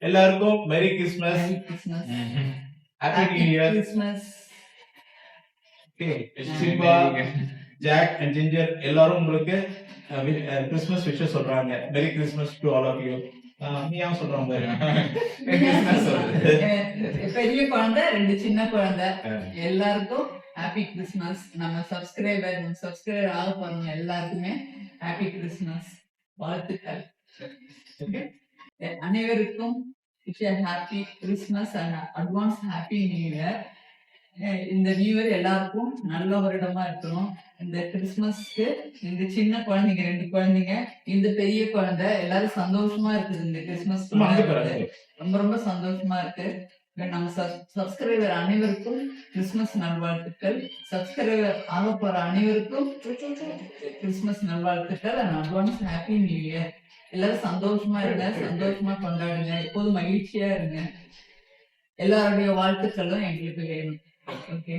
எல்லாருக்கும் merry Christmas, Merry Christmas. Happy new Happy year. Christmas. Simba, Jack and Ginger எல்லாரும் உங்களுக்கு Christmas wishes சொல்றாங்க. Merry Christmas to all of you. நீ ஏன் சொல்றாங்க பெரிய குழந்தை, 2 சின்ன குழந்தை எல்லாருக்கும் ஹாப்பி கிறிஸ்மஸ். நம்ம சப்ஸ்கிரைபர் ஆக போறவங்க எல்லாருக்குமே ஹாப்பி கிறிஸ்மஸ் வாழ்த்துக்கள். அனைவருக்கும் happy Christmas and advance happy new year. இந்த நியூ இயர் எல்லாருக்கும் நல்ல வருடமா இருக்கணும். இந்த கிறிஸ்மஸ்க்கு இந்த சின்ன குழந்தைங்க 2 குழந்தைங்க, இந்த பெரிய குழந்தை எல்லாரும் சந்தோஷமா இருக்குது. இந்த கிறிஸ்மஸ் ரொம்ப ரொம்ப சந்தோஷமா இருக்கு. நம்ம சப்ஸ்கிரைபர் அனைவருக்கும் கிறிஸ்மஸ் நல்வாழ்த்துக்கள். சப்ஸ்கிரைபர் ஆக போற அனைவருக்கும் கிறிஸ்மஸ் நல்வாழ்த்துக்கள் and advance happy new year. எல்லாரும் சந்தோஷமா இருங்க, சந்தோஷமா கொண்டாடுங்க, எப்போதும் மகிழ்ச்சியா இருங்க. எல்லாருடைய வாழ்த்துக்களும் எங்களுக்கு வேணும். ஓகே.